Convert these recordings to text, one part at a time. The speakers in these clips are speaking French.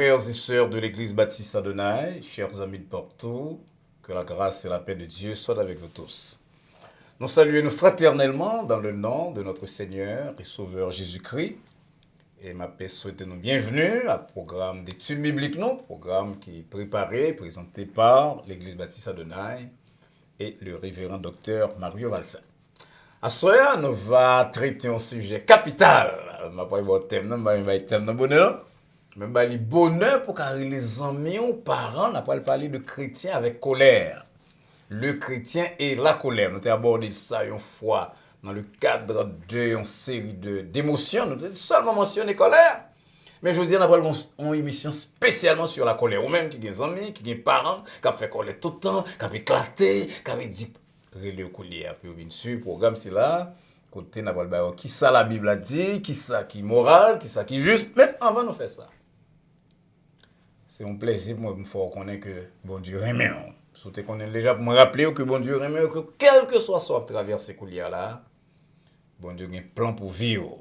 frères et sœurs de l'église baptiste Adonai, chers amis de partout, que la grâce et la paix de Dieu soient avec vous tous. Nous saluons fraternellement dans le nom de notre Seigneur et Sauveur Jésus-Christ. Et ma paix souhaite nous bienvenue à programme d'études bibliques, non, programme qui est préparé, présenté par l'église baptiste Adonai et le révérend docteur Mario Valsa. À ce soir, nous allons traiter un sujet capital. Je ne vais pas voir le thème, bonheur. Même le bonheur pour que les amis ou parents, on n'a pas parlé de chrétien avec colère. Le chrétien et la colère. Nous avons abordé ça une fois dans le cadre d'une série d'émotions. Nous avons seulement mentionné colère. Mais je vous dis, on a une émission spécialement sur la colère. Ou même qui ont des amis, qui ont des parents, qui ont fait colère tout le temps, qui ont éclaté, qui ont dit relais au collier. Puis on vient sur le programme, c'est là. Côté, n'a pas qui ça la Bible a dit, qui ça qui est moral, qui ça qui est juste. Mais avant de faire ça, c'est un plaisir pour moi de reconnaître que bon Dieu aime. Surtout qu'on est déjà pour me rappeler que bon Dieu aime, que quel que soit à travers ces couliers là, bon Dieu a un plan pour vivre.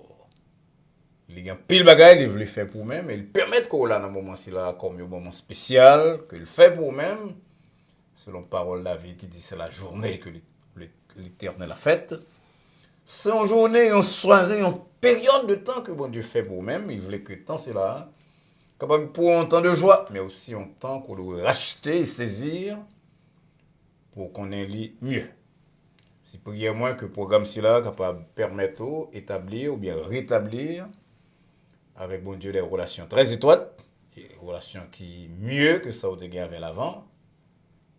Il y a un pile bagaille, il veut le faire pour même, et il permet qu'on là dans un moment là comme un moment spécial, qu'il fait pour même, selon parole de David qui dit c'est la journée que l'Éternel a faite. C'est une journée, une soirée, une période de temps que bon Dieu fait pour même. Il voulait que temps c'est là, capable pour un temps de joie, mais aussi un temps qu'on doit racheter et saisir pour qu'on ait mieux. Si prière moins que le programme c'est là, capable de permettre d'établir ou bien rétablir avec bon Dieu des relations très étroites, des relations qui mieux que ça au dégât avec l'avant,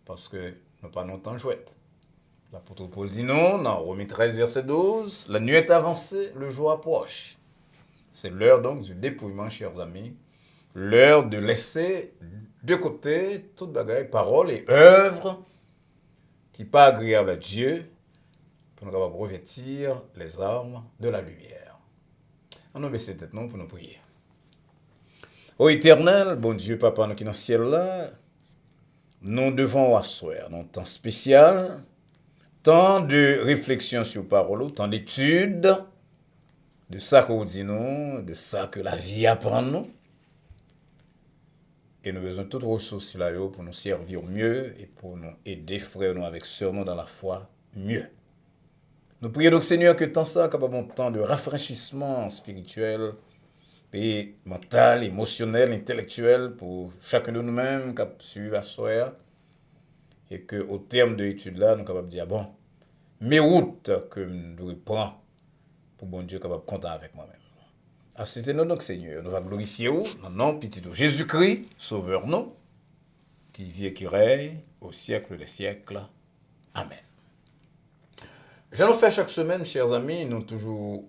parce que nous pas longtemps chouette. L'apôtre Paul dit non, dans Romains 13, verset 12, la nuit est avancée, le jour approche. C'est l'heure donc du dépouillement, chers amis, l'heure de laisser de côté toute bagaille, parole et œuvre qui n'est pas agréable à Dieu pour nous capables de revêtir les armes de la lumière. On nous baisse tête non pour nous prier. Ô Éternel, bon Dieu, Papa, nous qui dans le ciel là, nous devons asseoir dans un temps spécial, tant de réflexion sur parole, tant d'études, de ça qu'on dit nous, de ça que la vie apprend nous. Et nous avons besoin de toutes ressources là pour nous servir mieux et pour nous aider, frères, nous avec sœurs, nous dans la foi, mieux. Nous prions donc, Seigneur, que tant ça, capable un temps de rafraîchissement spirituel, et mental, émotionnel, intellectuel pour chacun de nous-mêmes qui suivent à soi. Et qu'au terme de l'étude là, nous sommes capables de dire, bon, mes routes que nous prenons pour bon Dieu capable de compter avec moi-même. Assistez-nous donc, Seigneur. Nous allons glorifier vous, dans le nom petit de Jésus-Christ, Sauveur nous, qui vit et qui règne au siècle des siècles. Amen. J'en fais chaque semaine, chers amis, nous toujours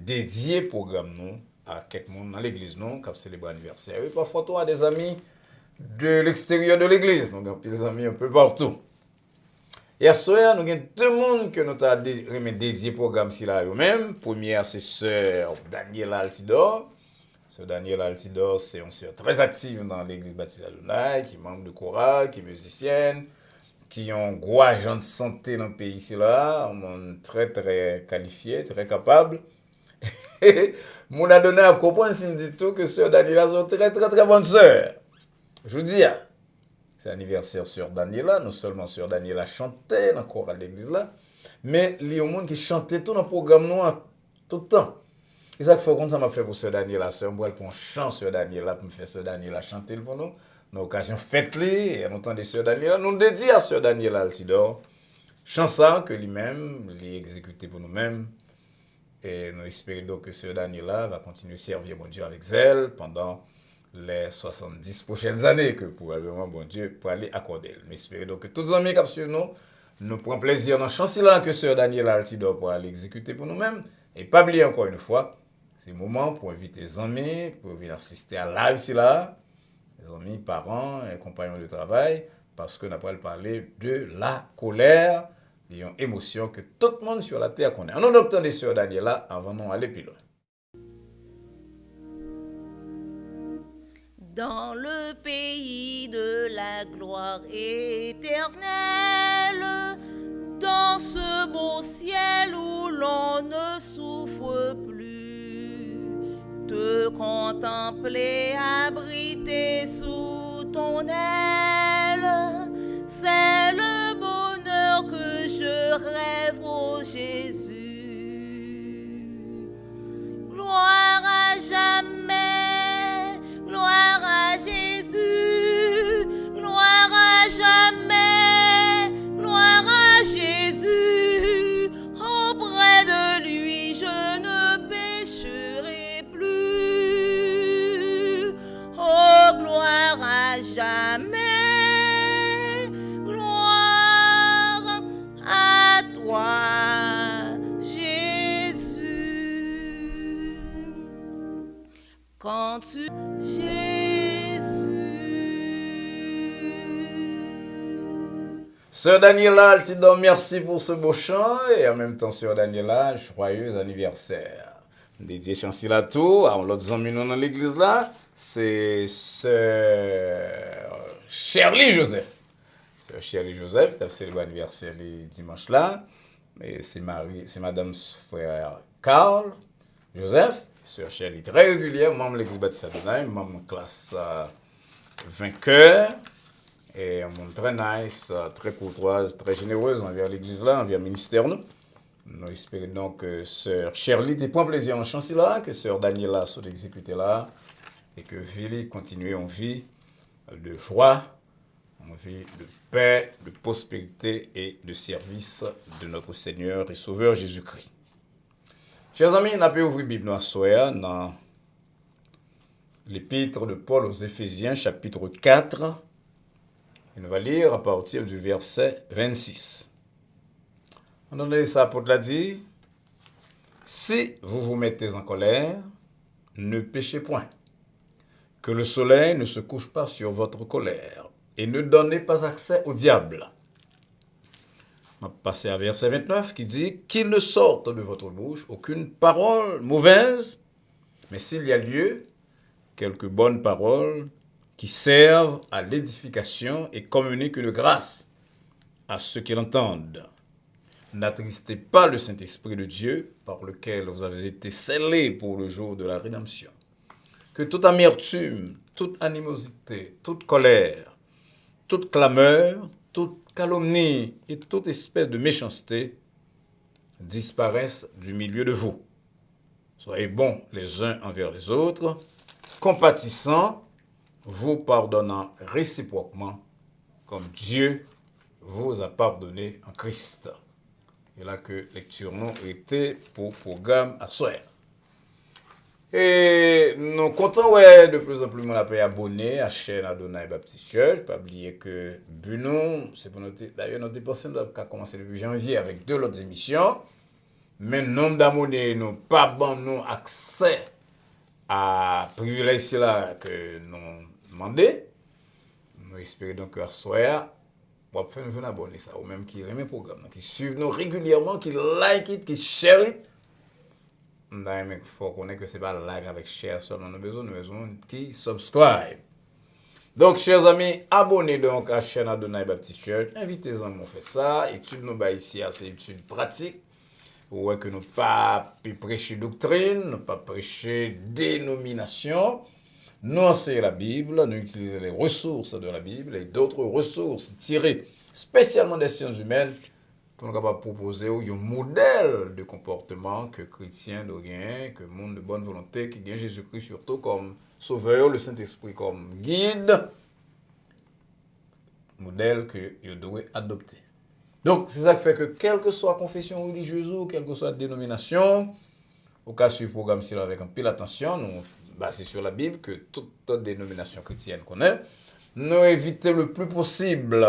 dédié programme nous à quelqu'un dans l'église, nous, qui célèbre l'anniversaire. Et parfois, toi, des amis de l'extérieur de l'église. Nous avons des amis un peu partout. Et à ce soir, nous avons deux mondes que nous avons dédié programme si là eux-mêmes. Première, c'est sœur Daniela Altidor. Sœur Daniela Altidor, c'est une sœur très active dans l'église baptiste Adonai, qui est membre de chorale, qui est musicienne, qui ont un gros agent de santé dans le pays ici là, un monde très très qualifié, très capable. Mon Adonai a compris s'il me dit tout que sœur Daniela est une très très très bonne sœur. Je vous dis, c'est l'anniversaire sœur Daniela, non seulement sœur Daniela chantait dans le chorale de l'église là, mais il y a un monde qui chantait tout dans le programme noir tout le temps. Et ça fait comme ça m'a fait pour sœur Daniela, sœur moi pour un chant sœur Daniela pour me faire sœur Daniela chanter pour nous. Dans l'occasion fête-li, et en entendant sœur Daniela, nous dédions à sœur Daniela Altidor, chanson que lui-même, lui exécuté pour nous-mêmes. Et nous espérons donc que sœur Daniela va continuer à servir mon Dieu avec zèle pendant les 70 prochaines années que probablement bon Dieu pour aller accorder. Nous espérons donc que tous les amis qui suivent nous prennent plaisir dans la chanson là que sœur Daniela Altidor pour aller exécuter pour nous-mêmes. Et pas oublier encore une fois, c'est le moment pour inviter les amis, pour venir assister à live ici là. Les amis, parents et compagnons de travail, parce que nous allons parler de la colère et une émotion que tout le monde sur la terre connaît. On entend les sœurs Daniela avant d'aller plus loin. Dans le pays de la gloire éternelle, dans ce beau ciel où l'on ne souffre plus, te contemple contempler abrité sous ton aile. C'est le bonheur que je rêve, ô Jésus. Gloire à jamais, gloire à Jésus, gloire à jamais, gloire à Jésus. Auprès de lui je ne pécherai plus. Oh, gloire à jamais, gloire à toi, Jésus. Quand tu Sœur Daniela, elle te donne merci pour ce beau chant et en même temps, Sœur Daniela, joyeux anniversaire. Dédié chantier à tout, à l'autre amis dans l'église là, c'est Sœur Shirley Joseph. Sœur Shirley Joseph, tu as célébré l'anniversaire le dimanche là. Et c'est Madame frère Carl Joseph. Sœur Shirley, très régulière, membre de l'église Baptiste Adonai, membre de classe vainqueur. Et un monde très nice, très courtoise, très généreuse envers l'église là, envers le ministère nous. Nous espérons donc que Sœur Shirley te prend plaisir en chantier là, que Sœur Daniela soit exécutée là, et que Vili continue en vie de joie, en vie de paix, de prospérité et de service de notre Seigneur et Sauveur Jésus-Christ. Chers amis, on a pu ouvrir la Bible à soir dans l'épître de Paul aux Éphésiens, chapitre 4. Et nous allons lire à partir du verset 26. On a ça pour te dire. Si vous vous mettez en colère, ne péchez point. Que le soleil ne se couche pas sur votre colère. Et ne donnez pas accès au diable. On va passer à verset 29 qui dit qu'il ne sorte de votre bouche aucune parole mauvaise, mais s'il y a lieu, quelques bonnes paroles qui servent à l'édification et communiquent une grâce à ceux qui l'entendent. N'attristez pas le Saint-Esprit de Dieu par lequel vous avez été scellés pour le jour de la rédemption. Que toute amertume, toute animosité, toute colère, toute clameur, toute calomnie et toute espèce de méchanceté disparaissent du milieu de vous. Soyez bons les uns envers les autres, compatissants, vous pardonnant réciproquement comme Dieu vous a pardonné en Christ. Et là que lecture nous était pour programme à soir. Et nous comptons de plus en plus mon appel abonné à la chaîne Adonai Baptiste Church. Pas oublier que Bunon, c'est pour noter, d'ailleurs notre dépense a commencé depuis janvier avec 2 autres émissions. Mais nombre d'abonnés nous pas bon nous accès à privilège là que nous demandons. Nous espérons donc que à soir pour faire nous abonner ça ou même qui remet le programme, qui suivent nous régulièrement, qui like it, qui share it. Il faut qu'on ait que c'est pas like avec share seulement, nous avons besoin qui subscribe. Donc, chers amis, abonnez donc à la chaîne Adonai Baptiste Church. Invitez-en à faire ça. Étude nous ici, c'est étude pratique. Ouais, que nous pas prêcher doctrine, nous pas prêcher dénomination. Nous enseignons la Bible, nous utilisons les ressources de la Bible et d'autres ressources tirées spécialement des sciences humaines pour nous capables proposer un modèle de comportement que chrétien doit gagner, que monde de bonne volonté, qui gagne Jésus-Christ surtout comme sauveur, le Saint-Esprit comme guide, modèle que vous devez adopter. Donc, c'est ça qui fait que quelle que soit la confession religieuse ou quelle que soit la dénomination, au cas suivre le programme avec un peu d'attention, nous basé sur la Bible, que toute dénomination chrétienne connaît, nous éviter le plus possible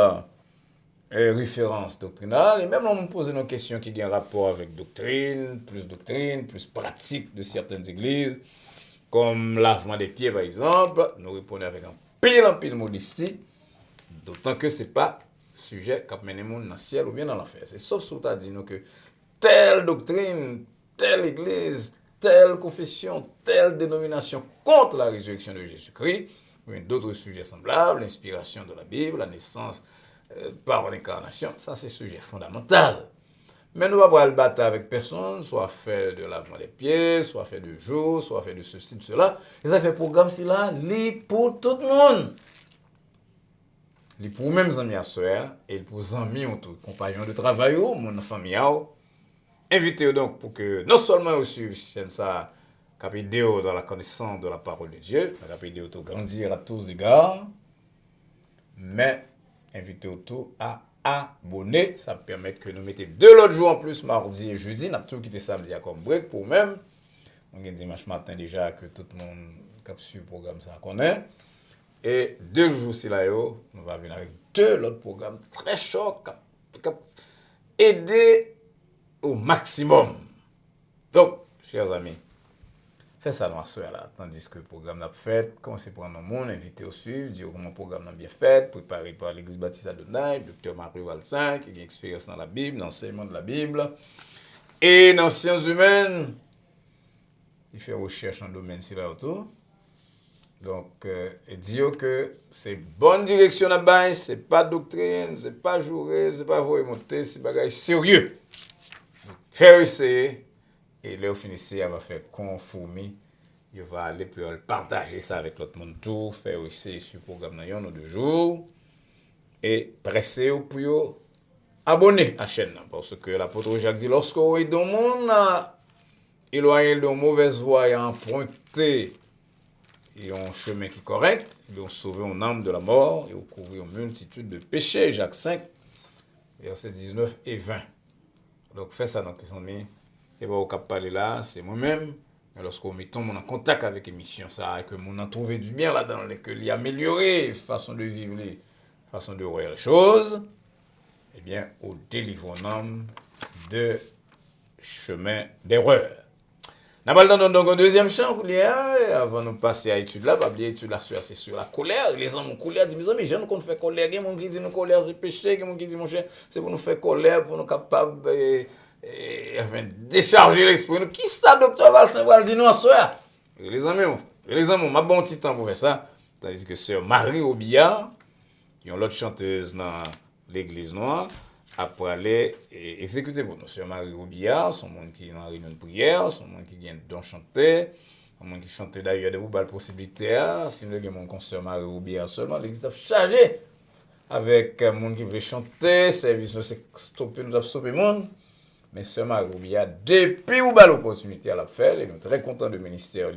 références doctrinales, et même on nous pose nos questions qui ont un rapport avec doctrine, plus pratique de certaines églises, comme lavement des pieds par exemple, nous répondons avec un pile modestie, d'autant que ce n'est pas sujet qui mène les gens dans le ciel ou bien dans l'enfer. C'est sauf si tu as dit nous que telle doctrine, telle église, telle confession, telle dénomination contre la résurrection de Jésus-Christ, ou d'autres sujets semblables, l'inspiration de la Bible, la naissance par l'incarnation, ça c'est sujet fondamental. Mais nous ne pouvons pas le battre avec personne, soit fait de lavement des pieds, soit fait de jour, soit fait de ceci, de cela. Et ça fait programme si là, pour tout le monde. Pour même amis à soeur et pour amis ou tout compagnons de travail ou mon famille. Invitez donc pour que non seulement vous suivez chaîne ça, capidéo dans la connaissance de la parole de Dieu, capidéo tout grandir à tous égards, mais invitez tout à abonner, ça permet que nous mettions 2 autres jours en plus, mardi et jeudi, nous avons tout quitté samedi à comme break pour même. On a dimanche matin déjà que tout le monde qui suit le programme ça connaît. Et 2 jours si là, nous allons venir avec 2 autres programmes très chauds qui aider au maximum. Donc, chers amis, faites ça dans la soirée là, tandis que le programme n'a fait, commencez à prendre le monde, inviter au suivre, dire comment le programme a bien fait, préparé par l'Église Baptiste Adonai, Dr. Marie Valsin, qui a une expérience dans la Bible, dans l'enseignement de la Bible, et dans les sciences humaines, il fait recherche dans le domaine ci là autour. Donc, dire que c'est bonne direction là-bas, c'est pas doctrine, c'est pas jouer, c'est pas voir monter, c'est bagage sérieux. Faire essayer, et là, au finissez, elle va faire conformer, il va aller pour partager ça avec l'autre monde tout, faire essayer sur le programme dans 1 ou 2 jours, et presser pour abonner à la chaîne, parce que l'apôtre Jacques dit, lorsqu'on est dans le monde, éloigné de mauvaise voie et emprunté, et un chemin qui est correct, ils ont sauvé une âme de la mort et ont couvert une multitude de péchés. Jacques 5, versets 19 et 20. Donc, faites ça, donc, les amis. Et bien, au cap parler là, c'est moi-même. Mais lorsqu'on met tout le monde en contact avec l'émission, ça, et que mon a trouvé du bien là-dedans, et que l'y améliorer, façon de vivre, façon de voir les choses, eh bien, on délivre une âme de chemin d'erreur. Nous allons donc au deuxième champ, avant de passer à l'étude là, pas oublier l'étude là, c'est sur la colère. Les hommes ont colère, disent, mes amis, j'aime qu'on fait colère. Il y a des gens qui disent, nous colère, c'est péché. Il y a des gens qui disent, mon cher, c'est pour nous faire colère, pour nous capables de décharger l'esprit. Qui ça, docteur Valsin, va dire, non, soeur? Les amis, ma bon petit temps pour faire ça. Tandis que sœur Marie Robillard, qui est l'autre chanteuse dans l'église noire, après aller exécuter pour nous. Sœur Marie Robillard, son monde qui est en réunion de prière, son monde qui vient d'en chanter, son monde qui chante d'ailleurs de vous, la possibilité, si nous avons mon sœur Marie Robillard seulement, l'église a chargé avec un monde qui veut chanter, service nous c'est stopper, nous a stoppé le monde. Mais sœur Marie Robillard, depuis vous l'opportunité à la faire, et nous sommes très contents de ministère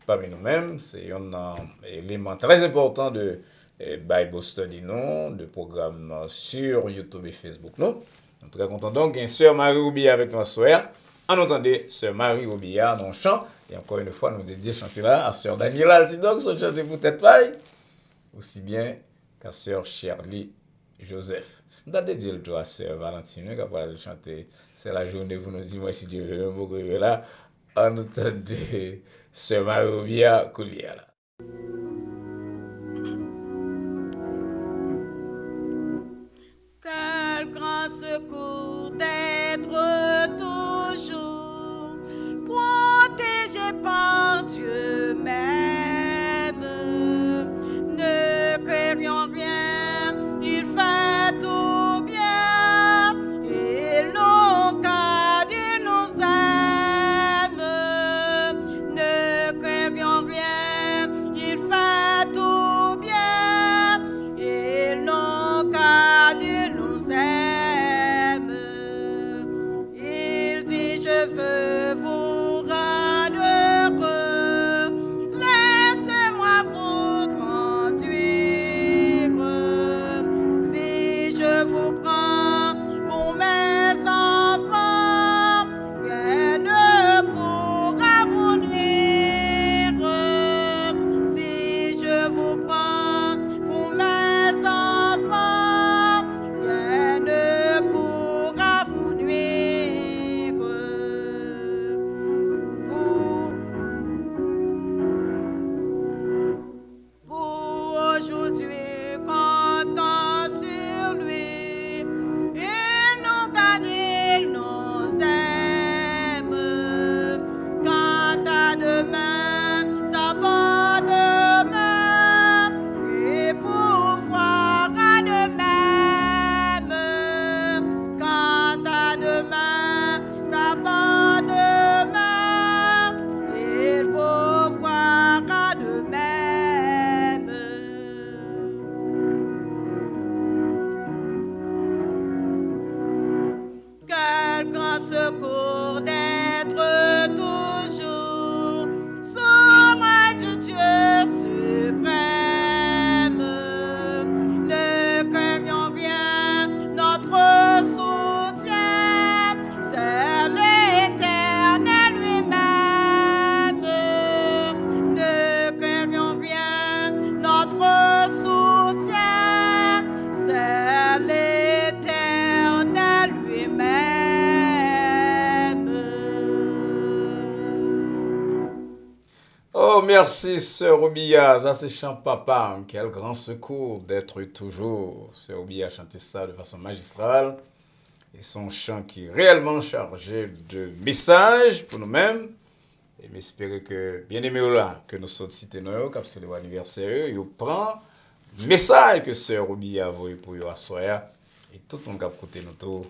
parmi nous-mêmes, c'est un élément très important de Bible Study, non, de programme sur YouTube et Facebook, non. Nous sommes très contents donc, il y a sœur Marie Robillard avec nous soeur. En entendez, sœur Marie Robillard dans le chant. Et encore une fois, nous dédions chanter là à sœur Daniela Altidog, son chanter pour tête paille, aussi bien qu'à sœur Shirley Joseph. Nous avons dédié le tour à sœur Valentine, qui va chanter. C'est la journée pour nous dire, moi, si Dieu veut, beaucoup là. En entendez, sœur Marie Robillard, Koulia là. Quel grand secours d'être toujours protégé par Dieu même. Ne craignons rien, il fait tout bien, et l'on garde nous aime. Ne craignons rien, il fait tout bien, et l'on garde nous aime. Il dit, je veux vous rendre heureux, Oh, merci, sœur Obia. Ça, c'est chant papa. Quel grand secours d'être toujours. Sœur Obia a chanté ça de façon magistrale. Et son chant qui est réellement chargé de messages pour nous-mêmes. Et m'espérer que, bien aimé là, que nous sommes cités nous, comme c'est l'anniversaire, il prend le message que sœur Obia a envoyé pour vous à soir. Et tout le monde qui a côté nous tout,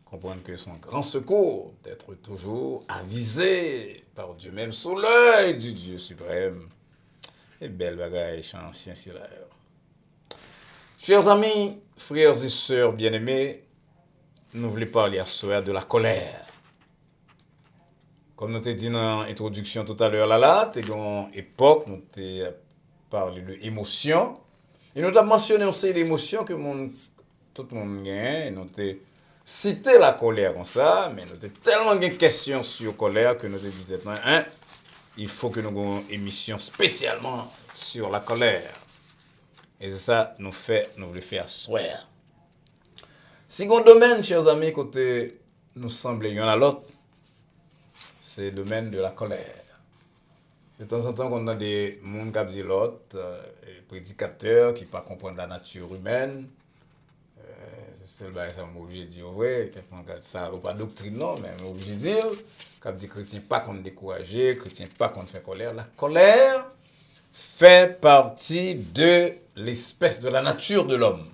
comprendre que son grand secours d'être toujours avisé par Dieu même sous l'œil du Dieu suprême. Et belle bagaille, chant ancien si là. Chers amis, frères et sœurs bien-aimés, nous voulons parler à soir de la colère. Comme nous t'ai dit dans l'introduction tout à l'heure là, t'es une époque, nous t'ai parlé de émotion. Et nous t'avons mentionné aussi l'émotion que tout le monde gagne. Nous t'ai cité la colère comme ça, mais nous t'ai tellement de questions sur la colère que nous t'ai dit hein, il faut que nous ayons une émission spécialement sur la colère. Et c'est ça nous voulons faire à soir. Second domaine, chers amis, côté nous semble l'un à l'autre, c'est le domaine de la colère. De temps en temps, on a des gens qui disent l'autre, prédicateurs qui ne pas comprendre la nature humaine. C'est le bail ça on est obligé de dire vrai, ça ou pas doctrine non, mais on est obligé de dire quand dit chrétien pas qu'on décourager, chrétien pas qu'on fait colère. La colère fait partie de l'espèce de la nature de l'homme.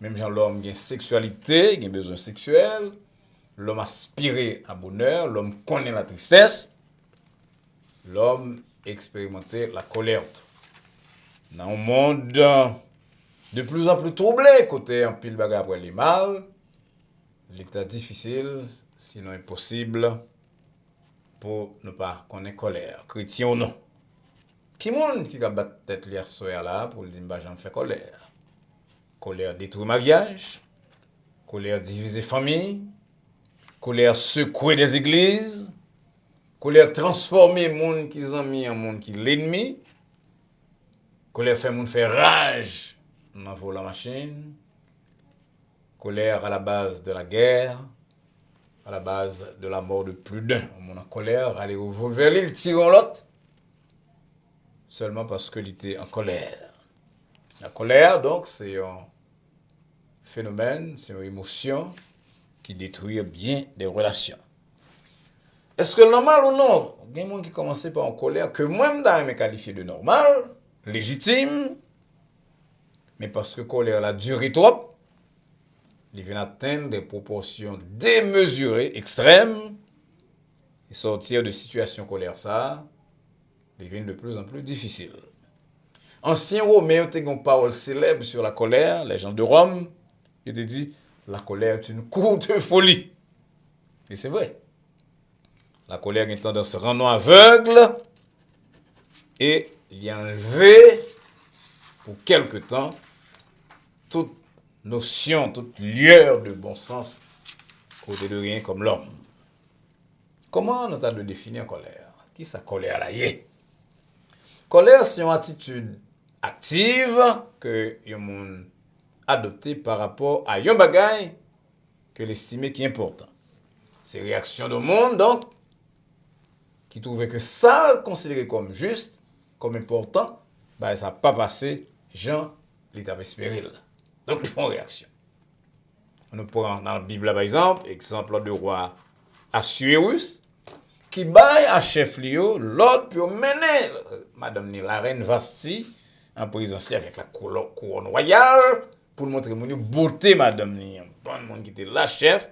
Même genre l'homme a une sexualité, il a un besoin sexuel, l'homme aspire à bonheur, l'homme connaît la tristesse, l'homme expérimente la colère. Dans un monde de plus en plus troublé, côté un pile bagarre après les mal, l'état difficile, sinon impossible, pour ne pas connaître colère, chrétien ou non. Qui monde qui a battu tête hier soir là pour le dire j'en fais colère. Colère détruire mariage, colère diviser famille, colère secouer des églises, colère transformer monde qui sont mis en monde qui l'ennemi, colère faire monde faire rage dans la machine, colère à la base de la guerre, à la base de la mort de plus d'un. On a colère, aller vers l'île, tirer l'autre, seulement parce qu'il était en colère. La colère, donc, c'est un phénomène, c'est une émotion qui détruit bien des relations. Est-ce que normal ou non? Il y a des gens qui commencent par en colère, que moi-même, je qualifié de normal, légitime, mais parce que la colère a duré trop, il vient atteindre des proportions démesurées, extrêmes, et sortir de situation colère, ça, devient de plus en plus difficile. Ancien Romain a une parole célèbre sur la colère, les gens de Rome, ils te dit la colère est une courte folie. Et c'est vrai. La colère a une tendance à rendre aveugle et il y a enlevé pour quelque temps toute notion, toute lueur de bon sens côté de rien comme l'homme. Comment on a de définir colère? Qui sa colère là y est? Colère, c'est une attitude active que les gens adopté par rapport à un bagage que l'estimé qui est important. C'est réaction de monde, donc, qui trouvait que ça, considéré comme juste, comme important, bah, ça n'a pas passé, Jean l'état espéré. Donc, ils font réaction. On prend dans la Bible, par exemple de roi Assuérus, qui baille à chef Lio, l'ordre pour mener Madame la reine Vasti en présence avec la couronne royale, pour montrer mon beauté, madame, un bon monde qui était la chef,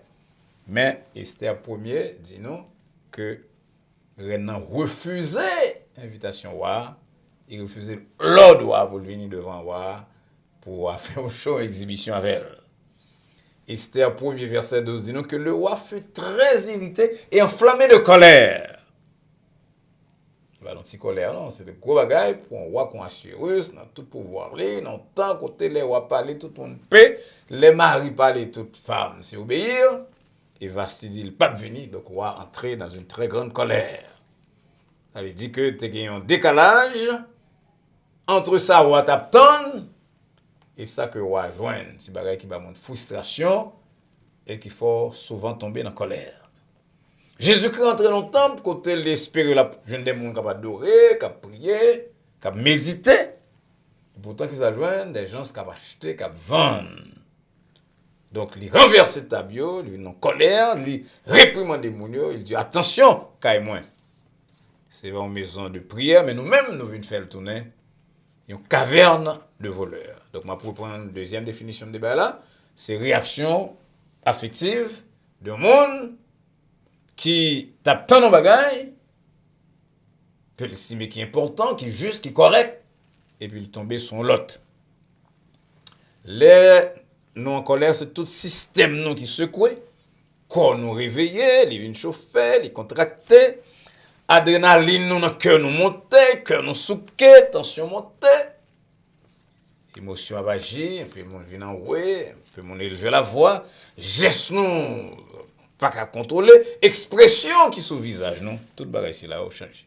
mais Esther Ier dit nous que Renan refusait l'invitation roi, il refusait l'ordre roi pour venir devant roi pour faire une show exhibition avec elle. Esther 1er verset 12 dit nous que le roi fut très irrité et enflammé de colère. Pas petit colère, non, c'est de gros bagailles pour un roi qu'on assureuse, dans tout pouvoir, dans tant côté les rois parler, tout le monde paix, les maris parler, toutes femmes, c'est obéir. Et Vasti dit, le pape venir, donc le roi entrer dans une très grande colère. Ça veut dire que tu as un décalage entre ça, roi t'attend, et ça que le roi joigne. C'est bagaille qui va monter frustration et qui faut souvent tomber dans la colère. Jésus-Christ entré dans le temple, côté l'espérer la jeune des gens qui adorer, qui prier, qui méditer. Et pourtant, qu'ils joignent des gens qui acheter, qui vendent. Donc, il renverse le tableau, il est en colère, il réprimande les gens, il dit attention, caille moins. C'est une maison de prière, mais nous-mêmes, nous venons faire le tourner. Une caverne de voleurs. Donc, moi, pour prendre une deuxième définition de débat là, c'est réaction affective d'un monde qui tape tant de bagailles, que l'estime qui est important, qui est juste, qui est correct, et puis il tombe sur l'autre. Nous en colère, c'est tout système nous qui secoue, corps nous réveillé, les vignes chauffées, les contractés, adrénaline nous dans le cœur nous monter, cœur nous souquer, tension monter, émotion abagie, un peu mon vient en ouais, un peu mon élever la voix, geste nous pas qu'à contrôler, expression qui sous visage non, tout le bagage là au change.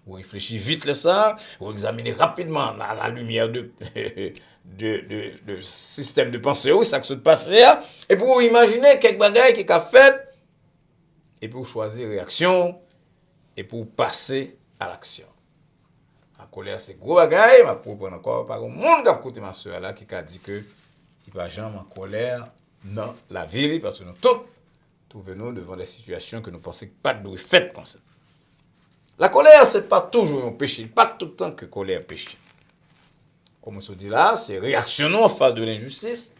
Vous réfléchissez vite là ça, vous examinez rapidement la lumière de système de pensée où ça se passe là, et puis vous imaginez quelques bagages qui a fait, et puis vous choisissez réaction, et pour passer à l'action. La colère c'est gros bagaille, ma pour prendre encore par un monde qui a écouté ma soeur là qui a dit que il pas jamais en colère dans la ville parce que nous tous trouvons-nous devant des situations que nous pensons pas de fait comme ça. La colère c'est pas toujours un péché, pas tout le temps que colère péché. Comme on se dit là, c'est réactionnant en face de l'injustice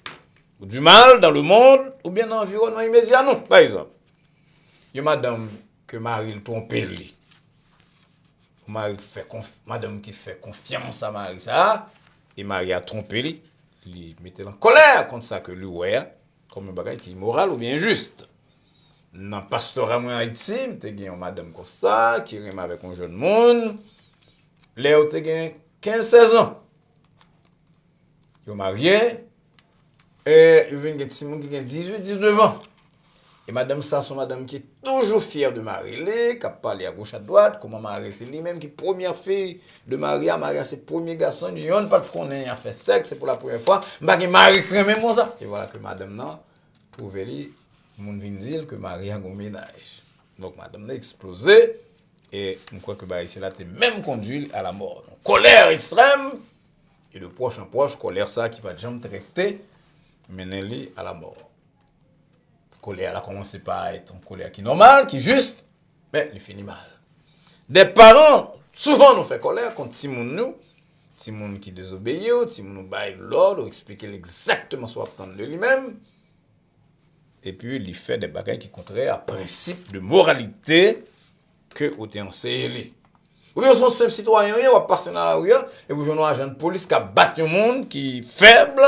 ou du mal dans le monde ou bien dans l'environnement immédiat non. Par exemple, il y a madame que Marie le trompe lui. Madame qui fait confiance à Marie ça et Marie a trompé lui, il mettait en colère contre ça que lui ouais comme un bagage qui est immoral ou bien injuste. Dans pastorat en Haïti, t'es gagné une madame Costa qui rime avec un jeune monde. Léo t'es gagné 15-16 ans. Ils sont mariés et ils viennent gagner Simon qui a 18-19 ans. Et madame ça, son madame qui est toujours fière de marier, qui a parlé à gauche à droite, comment marier, c'est lui-même qui première fille de Maria, Maria c'est premier garçon, il n'y a pas de connaît, il a fait sexe, c'est pour la première fois, bah Marie crème moi ça. Et voilà que madame non, trouvé lui, mon vient dire que Marie a un ménage. Donc madame a explosé et je crois que bah ici là t'es même conduit à la mort. Donc, colère extrême et de proche en proche, colère ça qui va jamais traiter, mener lui à la mort. Colère a commencé par être une colère qui est normale, qui est juste, mais il finit mal. Des parents, souvent nous fait colère contre Timoun qui désobéit, Timoun nous baille l'ordre, expliquer exactement ce qu'on attend de lui-même, et puis il fait des bagages qui contraires à principe de moralité que vous avez enseigné. Ou bien, sont simple citoyen, on va passer dans la rue, et vous avez un agent de police qui a battu un monde qui est faible,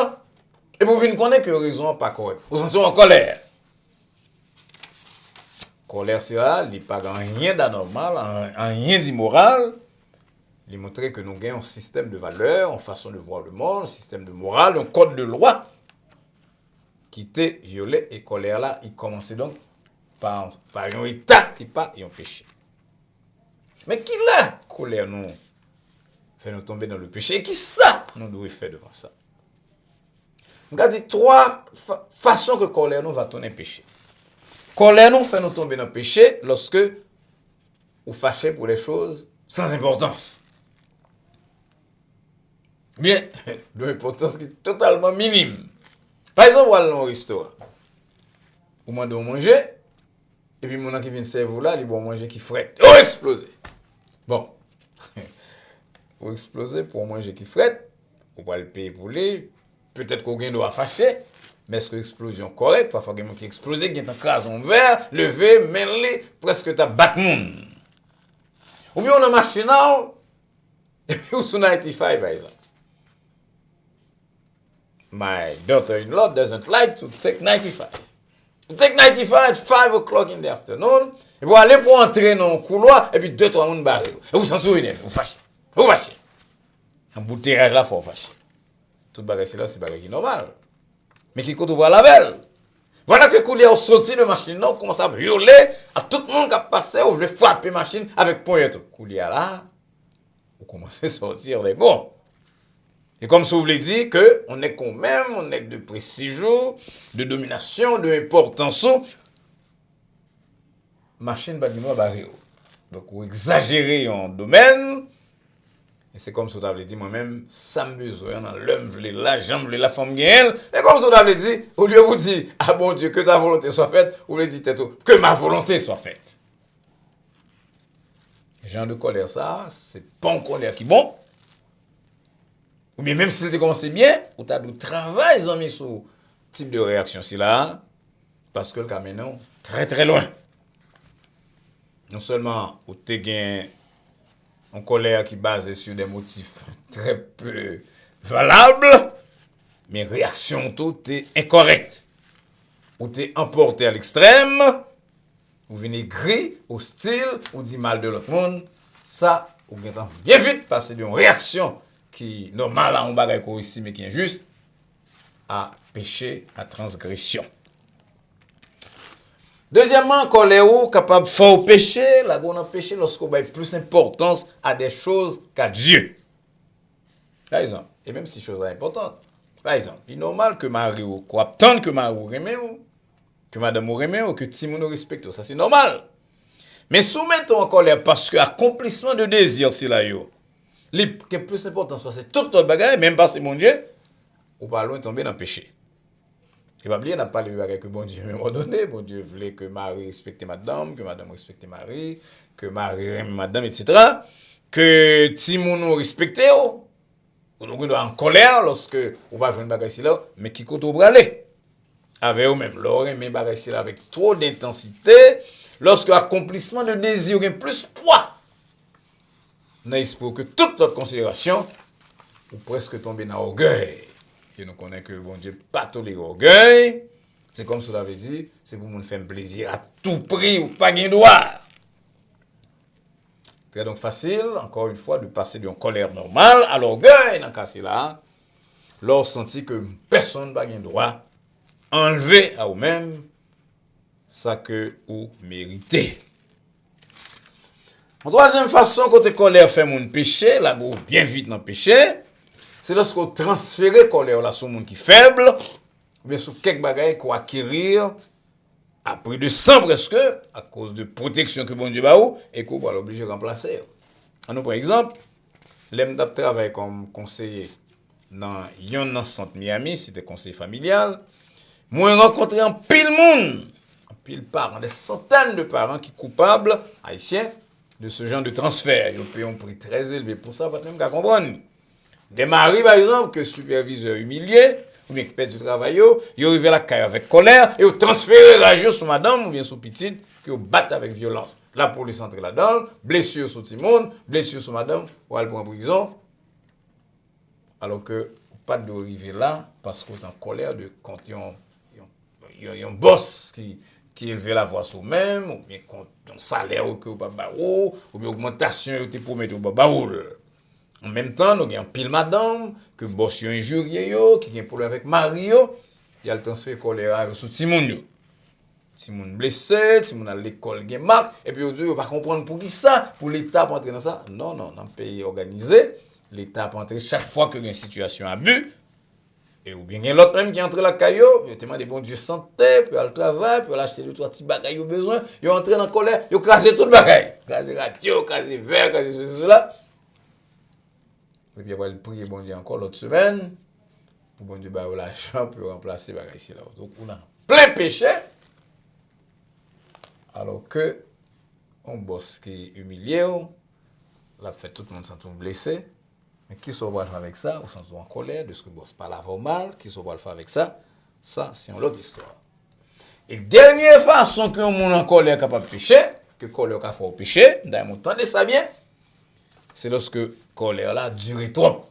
et vous venez connaître que raison n'est pas correcte. Vous en en colère. Colère, c'est là, il n'y a pas rien d'anormal, rien d'immoral. Il montre que nous avons un système de valeurs, une façon de voir le monde, un système de morale, un code de loi qui était violé. Et colère là, il commençait donc par un état qui n'est pas un péché. Mais qui là, colère nous fait nous tomber dans le péché? Et qui ça nous devons faire devant ça? On a dit trois façons que colère nous va tourner péché. Colère nous fait nous tomber dans le péché lorsque vous fâchez pour les choses sans importance. Bien, de l'importance qui est totalement minime. Par exemple, vous allez dans un restaurant. Vous demandez de manger, et puis mon qui vient servir là, il va manger qui frette. Oh, explosé! Bon, vous explosez pour manger qui frette, vous allez le payer pour lui, peut-être qu'on gagne doit fâcher. Mais est-ce que l'explosion correcte? Parfois, il y a des gens qui explosent, qui ont un crason vert, levé, mêlé, presque tu as battu monde. Ou bien on a une machine, et puis on sur 95 par exemple. My daughter-in-law doesn't like to take 95. You take 95 at 5 o'clock in the afternoon, et vous allez pour entrer dans le couloir, et puis 2-3 personnes barrent. Et vous sentez énervé, vous fâchez. Vous fâchez. Un bout de tirage là, il faut fâcher. Tout bagage là, c'est bagage normal. Mais qui compte voir la belle. Voilà que quand on sorti de machine, on commence à hurler à tout le monde qui a passé, on veut frapper machine avec point et tout. Koulia là, on commence à sortir les bons. Et comme ça vous voulez dire que on est quand même, on est de prestige, de domination, de importance. machine bâtiment barré. Donc, vous exagérez en domaine. Et c'est comme ça que vous avez dit, moi-même, ça me besoin dans l'homme, la jambe, la femme gagne. Et comme ça vous avez dit, au lieu de vous dire, ah bon Dieu, que ta volonté soit faite, vous voulez dire que ma volonté soit faite. Genre de colère, ça, c'est pas une colère qui est bon. Ou bien même s'il te commence bien, ou tu as du travail, sur ce type de réaction, c'est là, parce que le camion très très loin. Non seulement, ou tu as une colère qui est basée sur des motifs très peu valables, mais réaction tout est incorrecte. Ou tu es emporté à l'extrême, ou venez gris, hostile, ou dit mal de l'autre monde, ça, ou bien vite passer d'une réaction qui est normale à un bagage qu'on ici, mais qui est injuste, à péché, à transgression. Deuxièmement, colère capable de faire péché, la bonne péché lorsqu'on donne plus d'importance à des choses qu'à Dieu. Par exemple, et même si chose importante, par exemple, il est normal que Marie ou qu'on attende que Marie ou que madame ou que Timon respecte, ça c'est normal. Mais soumettons en colère parce que accomplissement de désir c'est là yo. Li qui est plus d'importance parce que tout notre bagage même parce que mon Dieu, ou pas loin tomber dans le péché. Et pas oublier, n'a pas le bagage que bon Dieu, à un moment donné, bon Dieu voulait que Marie respecte madame, que madame respecte Marie, que Marie aime madame, etc. Que Timon respecte, ou donc on est en colère lorsque on va jouer un bagage ici là, mais qui compte au bralé. Avec eux-mêmes, leur aimer bagage ici là avec trop d'intensité, lorsque l'accomplissement de désir est plus poids, n'est-ce pas que toute notre considération, ou presque tomber dans l'orgueil. Et nous connaissons que bon Dieu pas tolérer l'orgueil. C'est comme cela veut dire, c'est pour nous faire plaisir à tout prix ou pas gain droit. C'est donc facile, encore une fois, de passer d'une colère normale à l'orgueil dans ce cas là. Lorsque senti que personne n'a gain droit, enlever à vous-même ça que vous méritez. En troisième façon, côté colère fait mon péché, là, vous bien vite dans le péché. C'est lorsque vous transférez colère là sur le monde qui est faible, ou bien sur quelques bagages qu'on acquérir à prix de sang presque, à cause de protection que bon Dieu ba ou, et qu'on va l'obliger de remplacer. Nous, par exemple, l'aime travailler comme conseiller dans un centre Miami, c'était conseiller familial. Moi, j'ai rencontré un pile monde, un pile parents, des centaines de parents qui sont coupables, haïtiens, de ce genre de transfert. Ils payent un prix très élevé pour ça, pas même qu'à comprendre. Des maris, par exemple, que superviseur humilié, ou bien qui perd du travail, ils arrivent à la caille avec colère, et ils transfèrent rageux sur madame, ou bien sur petite, qu'ils battent avec violence. La police entre là-dedans, blessure sur tout le monde, blessure sur madame, ou elle prend en prison. Alors que, pas de arriver là, parce qu'on est en colère de quand il y a un boss qui élevait la voix sur même, ou bien quand un salaire que vous pas ou bien augmentation que vous promettez ou pas. En même temps, nous avons un pile madame, que boss yon injurié, qui a un problème avec Mario, il y a le transfert colère sur Timon. Timon blessé, Timon à l'école qui marque, et puis aujourd'hui, on ne va pas comprendre pour qui ça, pour l'État pour entrer dans ça. Non, dans un pays organisé, l'État peut entrer chaque fois qu'il y a une situation d'abus. Et ou bien l'autre même qui entre la caillou, il demande des bons Dieu santé, puis al travail, puis acheter deux trois petits bagages au besoin, il entre dans colère, il craser tout le bagage, craser radio, craser verre, craser ceci cela. Et puis après il prie bon Dieu encore l'autre semaine pour bon Dieu bailler l'argent pour remplacer bagage ici là. Donc on a plein péché. Alors que on boss qui est humilié, l'a fait tout le monde sentir blessé. Mais qui sont pas avec ça, ou sont en colère de ce que boss parle avant mal, qui sont pas le faire avec ça, ça c'est une autre histoire. Et dernière façon que mon en colère capable de pécher, que colère capable de pécher, d'ailleurs entendez ça bien, c'est lorsque colère là dure trop.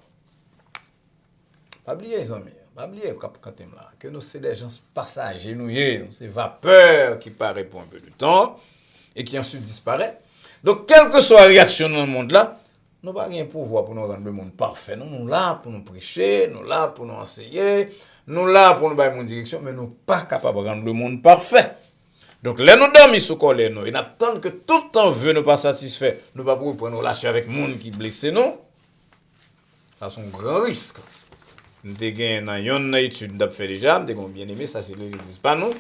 Pas oublier les amis, pas oublier quand t'es là que nous c'est des gens passagers, nous c'est vapeur qui paraît pour un peu de temps et qui ensuite disparaît. Donc quelle que soit la réaction dans le monde là, nous n'avons pas rien pouvoir pour nous rendre le monde parfait. Nous sommes là pour nous prêcher, nous sommes là pour nous enseigner, nous sommes là pour nous donner une direction, mais nous ne sommes pas capables de rendre le monde parfait. Donc, là, nous dormons sous colère, nous, et nous attendons que tout le temps veut nous pas satisfaire, nous ne pouvons pas prendre une relation avec le monde qui blesse nous. Ça, c'est un grand risque. Nous avons dans une étude nous avons fait déjà, nous avons bien aimé, ça c'est l'église pas nous.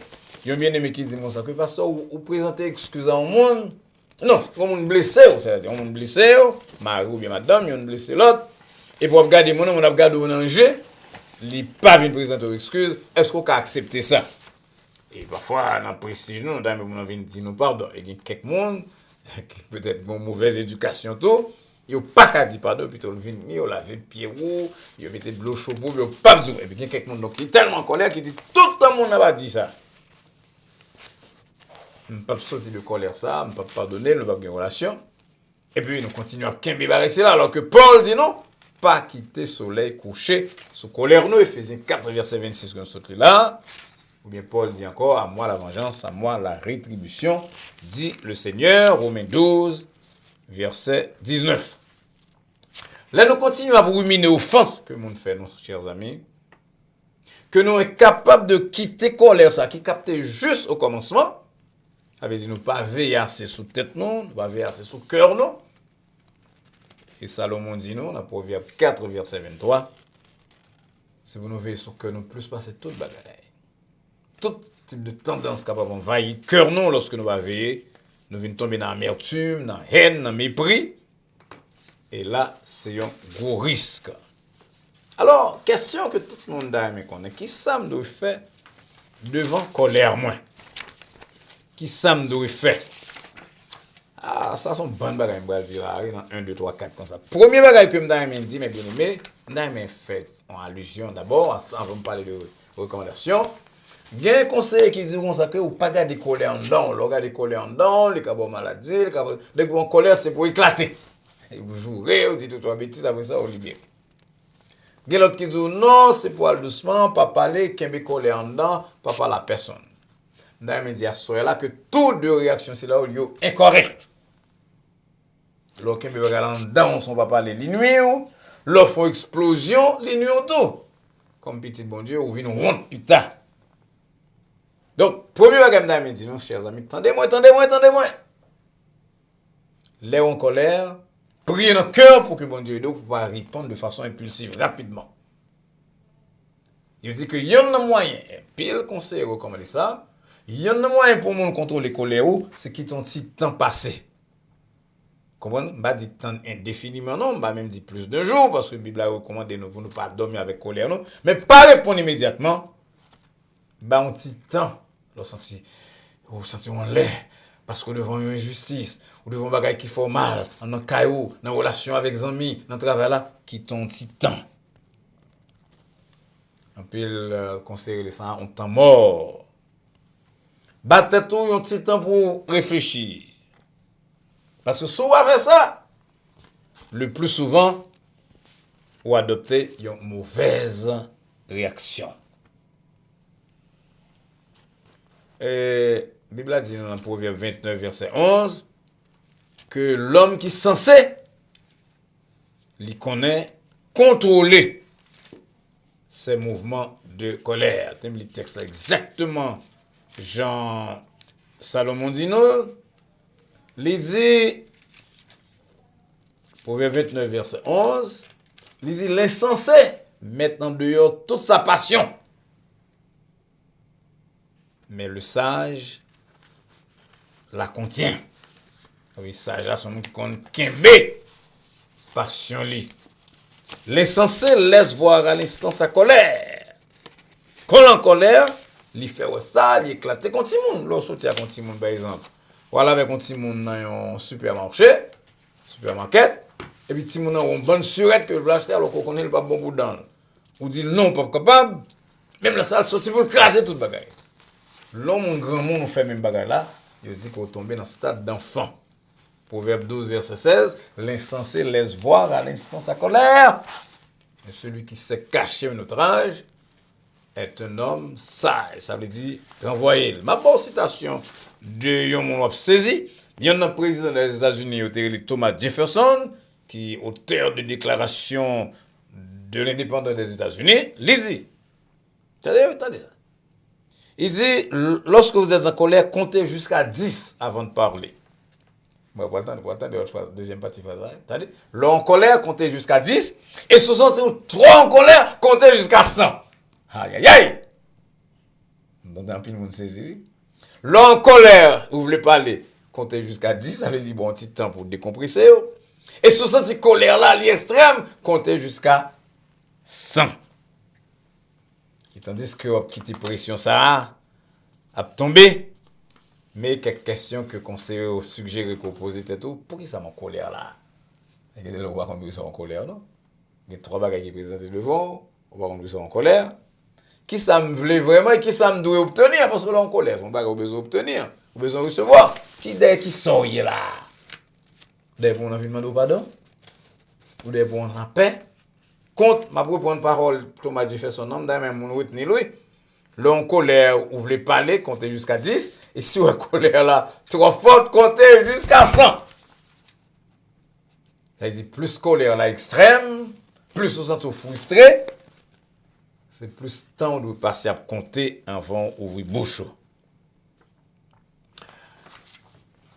Yon bien aimé qui dit mon ça que pasteur ou présenter excuse à un monde. Non, comme on blessé, c'est-à-dire on blessé, mari ou bien madame, yon blessé l'autre et pour regarder mon on a regardé un danger, li pas vinn présenter excuse, est-ce qu'on peut accepter ça? Et parfois dans prestige nous on vient dire nous pardon et il y a quelques monde qui peut-être une mauvaise éducation tout, yo pas qu'à dire pardon puis on vient yo laver pied ou, yo mettre de l'eau chaude pour yo pas dire et puis il y a quelques monde donc qui est tellement en colère qui dit tout le monde n'a pas dit ça. Je ne peux pas sortir de colère ça, je ne peux pas pardonner, nous ne pas une relation. Et puis nous continuons à rester là, alors que Paul dit non, pas quitter le soleil couché sous colère nous, Éphésiens 4, verset 26, qu'on saute là. Ou bien Paul dit encore, à moi la vengeance, à moi la rétribution, dit le Seigneur, Romains 12, verset 19. Là, nous continuons à ruminer offense que nous fait, nos chers amis, que nous sommes capables de quitter colère ça, qui captait juste au commencement. Ça veut dire nous pas veiller assez sous tête non, nous pas veiller assez sous cœur non. Et Salomon dit nous dans Proverbe 4 verset 23, c'est pour nous veiller sur cœur nous plus passer toute bagaille. Tout type de tendance capable d'envahir cœur non lorsque nous va veiller, nous venons tomber dans l'amertume, dans la haine, dans le mépris. Et là, c'est un gros risque. Alors, question que tout le monde a aimé connaître, qui ça me doit faire devant colère moins? Qui ça me doit faire? Ah, ça sont bonnes bagages, je vais dire dans 1, 2, 3, 4 comme ça. Premier bagage que je me dit, mes bien-aimés, je fait en allusion d'abord, avant de parler de recommandations. Il y a un conseiller qui dit comme ça que vous pas garder colère en dedans, vous regardez colère en dedans, les cabos maladie, les cabos dès que vous en colère c'est pour éclater. Et vous jouerez, vous dites trois bêtises après ça vous libérez. Il y a l'autre qui dit non, c'est pour aller doucement, pas parler, qu'un colère en dedans, pas parler à personne. Dans les médias sociaux là que toutes deux réactions c'est là où yo incorrect. Lorsqu'un bébé en dedans on sont pas parler les nuits, l'offre font explosion, les nuits tout. Comme petit bon Dieu, ou vient honte pita. Donc, premier bagage dans les médias, chers amis, tendez-moi. Les en colère, priez dans le cœur pour que bon Dieu aide pour répondre de façon impulsive, rapidement. Il dit que y en a moyen, et pile conseil recommande ça, il y en a moyen pour nous contrôler colère, c'est qu'il ton petit temps passé. Comprenez? Je ne dis pas temps indéfiniment, non, je même dit plus d'un jour, parce que la Bible a recommandé nous pour ne pas dormir avec colère, non, mais pas répondre immédiatement, un petit temps, vous sentez en l'air, parce que devant une injustice, ou devant un bagage qui fait mal, dans un caillou, dans une relation avec des amis, dans le travail là, qui ton petit temps. Un peu le conseil de ça, on temps mort. Battez tout un petit temps pour réfléchir. Parce que si vous avez ça, le plus souvent, vous adoptez une mauvaise réaction. Et la Bible a dit dans le Proverbe 29, verset 11, que l'homme qui est censé, il connaît contrôler ses mouvements de colère. C'est le texte là, exactement. Jean Salomon dit nous, il dit, Proverbe 29, verset 11, il dit, l'insensé met en dehors toute sa passion. Mais le sage la contient. Oui, sage là, son nom qui compte Kembe, passion li. L'insensé laisse voir à l'instant sa colère. Quand en colère, il fait ça, il éclate contre Timon. L'on soutient contre Timon, par exemple. Voilà avec un Timon dans un supermarché, et puis Timon a une bonne surette que vous achetez alors qu'on connaît le pas bon bout dedans. Vous dites non, pas capable, même la salle sortie pour craser toute bagaille. L'homme, un grand monde, fait même bagaille là, il dit qu'on tombe dans le stade d'enfant. Proverbe 12, verset 16, l'insensé laisse voir à l'instant sa colère. Et celui qui sait cacher un outrage est un homme sage. Ça veut dire renvoyer. Ma bonne citation de Yon saisi. Il y a un président des États-Unis, Thomas Jefferson, qui est auteur de déclaration de l'indépendance des États-Unis. Lisez. Attendez. Il dit, lorsque vous êtes en colère, comptez jusqu'à 10 avant de parler. Bon, pour attendre votre phrase, deuxième partie phrase. Là, en colère, comptez jusqu'à 10. Et souvent, c'est trop en colère, comptez jusqu'à 100. Aïe, aïe, aïe. Donc, un peu de monde saisi, oui. Là en colère, vous voulez parler, comptez jusqu'à 10, ça veut dire bon petit temps pour décompresser. Et sous cette colère là, l'extrême, comptez jusqu'à 100. Et tandis que vous quittez pression ça a tombé. Mais quelques questions que conseiller au suggéré qu'on posait tout, pour qui ça m'en colère là? Et que on va conduire ça en colère, non? Il y a 3 bagages qui présentent devant, on va conduire ça en colère. Qui ça me voulait vraiment et qui ça me doit obtenir? Parce que là en colère, c'est mon bagage besoin d'obtenir, besoin de recevoir. Qui sort là? Des pour envie de demander pardon? Ou des pour la paix? Compte, ma pour prendre parole, Thomas Dieu fait son nom, d'ailleurs, mon retenir lui. Là, en colère, vous voulez parler, comptez jusqu'à 10. Et si vous êtes en colère là, trop forte, comptez jusqu'à 100. Ça veut dire, plus colère là extrême, plus vous êtes frustré, c'est plus temps de passer à compter avant d'ouvrir bouche.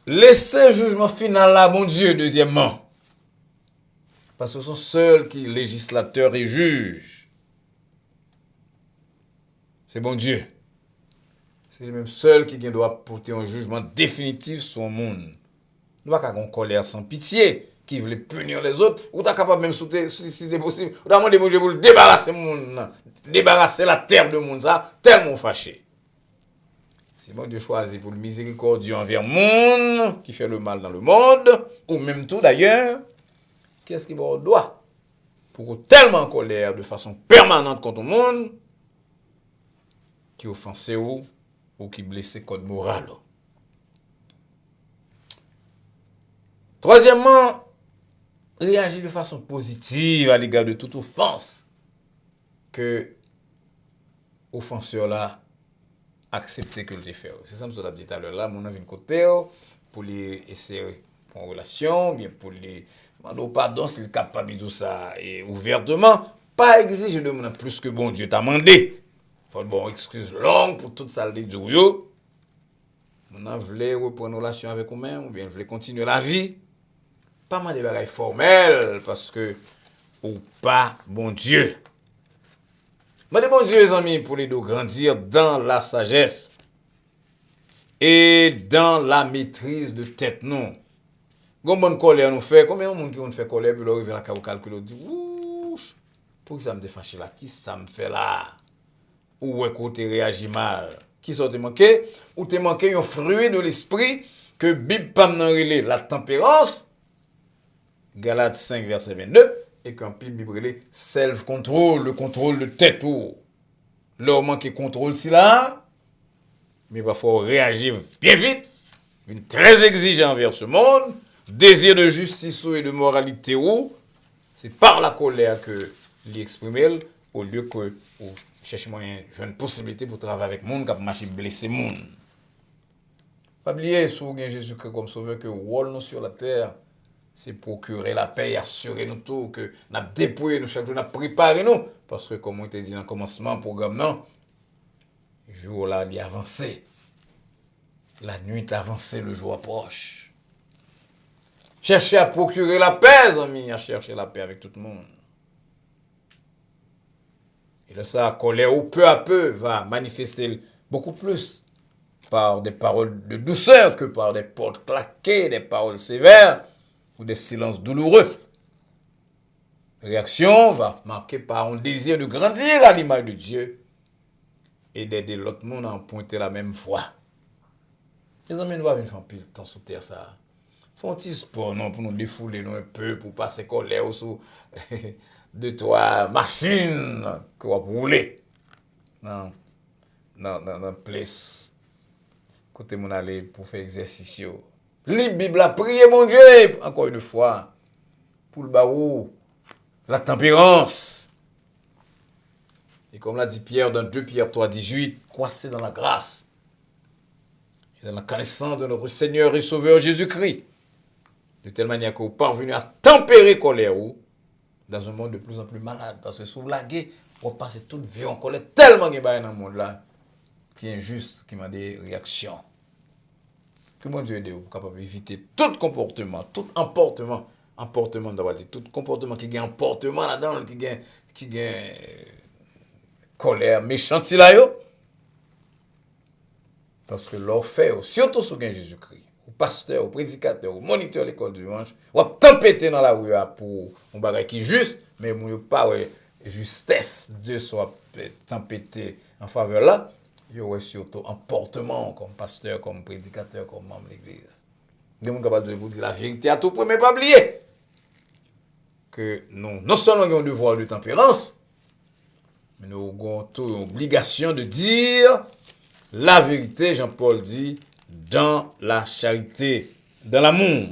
Laissez jugement final là, mon Dieu, deuxièmement. Parce que ce sont seuls qui législateurs et juges. C'est bon Dieu. C'est le même seul qui doit porter un jugement définitif sur le monde. Nous ne pouvons pas avoir une colère sans pitié qui veut punir les autres. Ou tu es capable même si c'est possible. Ou demander bon Dieu pour débarrasser le monde. Débarrasser la terre de monde. Ça, tellement fâché. Si bon Dieu choisit pour le miséricordieux envers le monde, qui fait le mal dans le monde, ou même tout d'ailleurs, qu'est-ce qu'il doit? Pour tellement en colère de façon permanente contre le monde, qui offense ou qui blesse code moral. Troisièmement, réagir de façon positive à l'égard de toute offense que offenseur là accepter que le fait. C'est ça que je vous ai dit tout à l'heure là, mon avis de côté pour les essayer en relation, bien pour les demander pardon s'il est capable de tout ça et ouvertement, pas exiger de moi plus que bon Dieu t'a demandé. Faut bon excuse longue pour toute ça le dire yo. On voulait reprendre relation avec vous-même ou bien voulait continuer la vie. Pas mal de bagages formels parce que ou pas bon Dieu. Mais bon Dieu les amis pour les deux grandir dans la sagesse et dans la maîtrise de tête non. Gon bonne colère nous fait combien de monde qui on fait colère puis là il vient la calcul dit ouch pour que ça me défâche là qui ça me fait là ou écoute réagit mal qui sont te manqué ou te manqué un fruit de l'esprit que Bible pas nan relé la tempérance Galates 5 verset 22 et qu'en pile Bible relé self control le contrôle de tête ou leur manque contrôle si là mais parfois réagir bien vite une très exigeant envers ce monde désir de justice et de moralité ou c'est par la colère que l'exprimer au lieu que chercher moyen une possibilité pour travailler avec monde qui marcher blesser monde. Pas oublier sous Jésus-Christ comme sauveur que rôle nous sur la terre c'est procurer la paix et assurer nous tout que n'a dépouiller nous chaque jour n'a préparer nous parce que comme on t'a dit dans le commencement programme non jour là il avancé. La nuit avancée, le jour approche. Cherchez à procurer la paix, amis, à chercher la paix avec tout le monde. Et de ça, colère ou peu à peu va manifester beaucoup plus par des paroles de douceur que par des portes claquées, des paroles sévères ou des silences douloureux. Réaction va marquer par un désir de grandir à l'image de Dieu et d'aider l'autre monde à emprunter la même voie. Les amis, nous avons fait un pile temps sous terre ça. Font un petit sport non pour nous défouler nous un peu pour passer colère sous deux trois machines que vous rouler. Dans place côté mon aller pour faire exercice. Lis Bible à prier mon Dieu encore une fois pour le barou la tempérance. Et comme l'a dit Pierre dans 2 Pierre 3:18, croissez dans la grâce. Dans la connaissance de notre Seigneur et Sauveur Jésus-Christ. De telle manière que vous parvenez à tempérer colère dans un monde de plus en plus malade. Parce que sous la guerre, on passe toute vie en colère tellement qu'il y a dans le monde là qui est injuste, qui m'a des réactions. Que mon Dieu aide vous capable d'éviter tout comportement d'avoir dit, tout comportement qui a un comportement là-dedans, qui a colère méchante là yo. Parce que leur fait, surtout sous Jésus-Christ, au pasteur, au prédicateur, au moniteur de l'école du dimanche, ou tempêter dans la rue pour un bagage qui est juste, mais vous pas justesse de soit tempêter en faveur là, il y aurait surtout un portement comme pasteur, comme prédicateur, comme membre de l'église. Des gens capables de vous dire la vérité à tout prix, mais pas oublier que nous, non seulement avons un devoir de tempérance, mais nous avons toute obligation de dire la vérité, Jean-Paul dit, dans la charité, dans l'amour.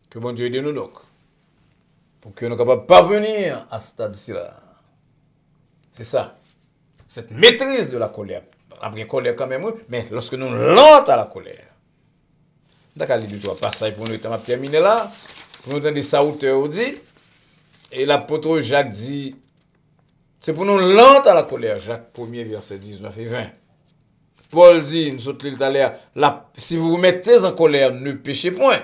Que bon Dieu aide nous donc, pour que nous soyons capables de parvenir à ce stade-ci là. C'est ça, cette maîtrise de la colère. Après colère quand même, oui, mais lorsque nous lents à la colère. D'accord, il dit, pas ça pour nous terminer là, pour nous entendre ça auteur dit, et l'apôtre Jacques dit, c'est pour nous lents à la colère, Jacques 1er, verset 19 et 20. Paul dit, nous sommes tout à l'heure, si vous vous mettez en colère, ne péchez point.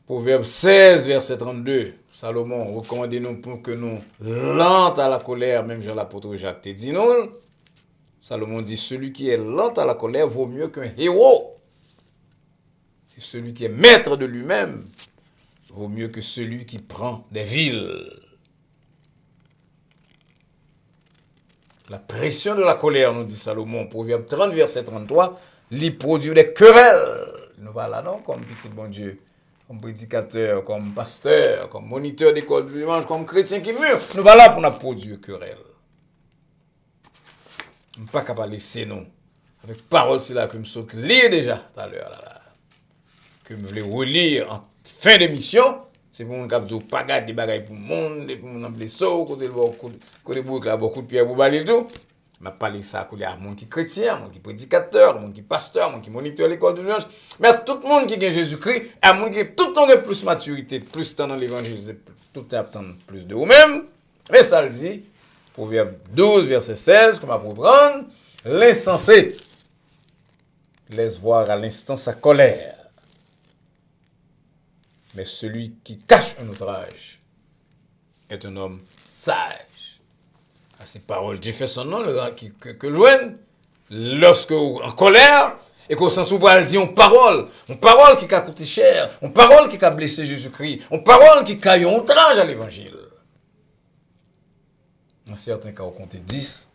Proverbe 16, verset 32. Salomon recommande nous pour que nous lents à la colère, même Jean l'apôtre Jacques te dit nous. Salomon dit, celui qui est lent à la colère vaut mieux qu'un héros. Et celui qui est maître de lui-même vaut mieux que celui qui prend des villes. La pression de la colère, nous dit Salomon, Proverbe 30, verset 33, lui produit des querelles. Nous voilà non, comme petit bon Dieu, comme prédicateur, comme pasteur, comme moniteur d'école du dimanche, comme chrétien qui meurt. Nous voilà pour nous produire querelle. Nous ne sommes pas capables de laisser nous, avec parole c'est là que nous sommes lire déjà tout à l'heure, que nous voulons relire en fin d'émission. C'est pour nous capter pas garder des bagages pour le monde, pour nous blesser, côté bouc là beaucoup de pierres pour balayer tout. Mais parler ça à un monde qui est chrétien, un monde qui est prédicateur, un monde qui est pasteur, un monde qui moniteur l'école du dimanche, mais tout le monde qui est Jésus-Christ, un monde qui est tout le temps plus maturité, plus temps dans l'évangile, tout le temps plus de vous-même. Mais ça le dit, Proverbe 12, verset 16, comme à prendre, l'insensé laisse voir à l'instant sa colère. Mais celui qui cache un outrage est un homme sage. À ces paroles, j'ai fait son nom, que joigne, lorsque en colère, et qu'on s'en trouve à dire une parole qui a coûté cher, une parole qui a blessé Jésus-Christ, une parole qui a eu un outrage à l'évangile. Dans certains cas, on comptait 10,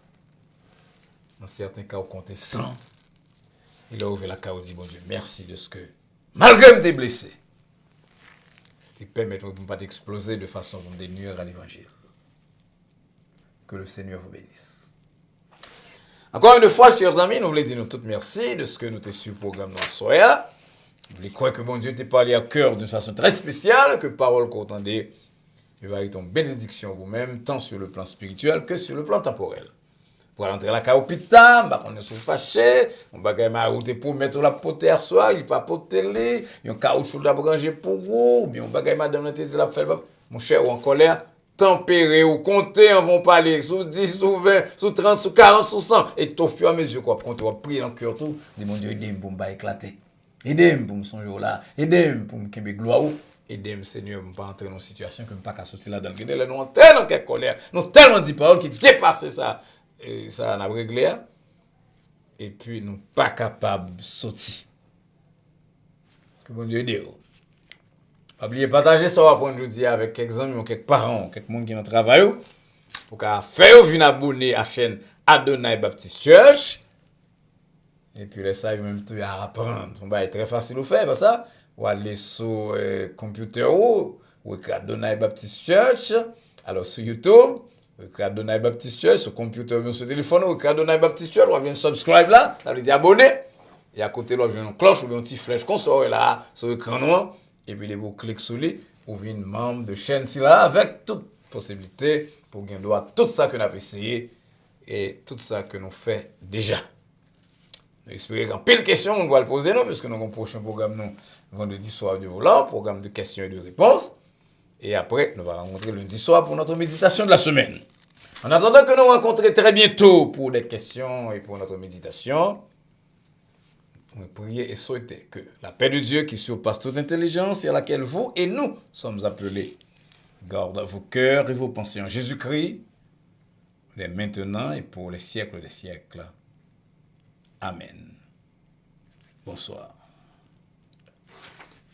dans certains cas, on comptait 100. Il a ouvert la carte, dit, bon Dieu, merci de ce que, malgré me t'es blessé, qui permet de ne pas exploser de façon à me nuire à l'évangile. Que le Seigneur vous bénisse. Encore une fois, chers amis, nous voulons dire nous toutes merci de ce que nous t'es sur le programme dans soir. Nous voulons croire que bon Dieu t'est parlé à cœur d'une façon très spéciale, que parole qu'on entendait, il va être une bénédiction vous-même, tant sur le plan spirituel que sur le plan temporel. Pour rentrer à la carte hôpital, on est sous fâché, on va gagner ma route pour mettre la pote à soir, il pas poter les, il y a un caoutchouc de la branger pour vous, ou bien on va gagner madame la fait mon cher ou en colère, tempérer ou compter, on va parler sous 10, sous 20, sous 30, sous 40, sous 100, et au fur et à mesure quoi, quand on va prier dans le cœur tout, dis mon Dieu, aidez-moi pour me éclater, aidez-moi pour me songer là, aidez-moi pour me kembe gloire, aidez-moi Seigneur, pour ne pas entrer dans une situation que je ne peux pas sortir là-dedans, nous sommes tellement en colère, nous avons tellement dit paroles qui dépassent ça. Et ça, on a réglé. Et puis, nous pas capables de sortir. Que bon Dieu aide. N'oubliez pas partager ça après-midi avec quelques amis ou quelques parents, quelques gens qui ont travaillé. Pour qu'à faire venir abonner à la chaîne Adonai Baptist Church. Et puis, ça, même tout à apprendre. Ça va être très facile à faire, ça. Ou aller sur computer ou Adonai Baptist Church. Alors, sur YouTube. Adonai Baptist Church, sur computer ou sur téléphone, ou Adonai Baptist Church, ou bien subscribe là, ça veut dire abonner. Et à côté, là, vous avez une cloche ou bien une petite flèche qu'on sort là, sur l'écran noir. Et puis, vous cliquez sur lui, vous venez membre de chaîne là, avec toute possibilité pour gagner droit tout ça que nous avons essayé et tout ça que nous faisons déjà. J'espère qu'en pile de questions, on doit le poser, non, parce que nous avons un prochain programme, nous, vendredi soir de volant, programme de questions et de réponses. Et après, nous allons rencontrer lundi soir pour notre méditation de la semaine. En attendant que nous rencontrions très bientôt pour des questions et pour notre méditation, nous prions et souhaiter que la paix de Dieu qui surpasse toute intelligence et à laquelle vous et nous sommes appelés garde vos cœurs et vos pensées en Jésus-Christ, dès maintenant et pour les siècles des siècles. Amen. Bonsoir.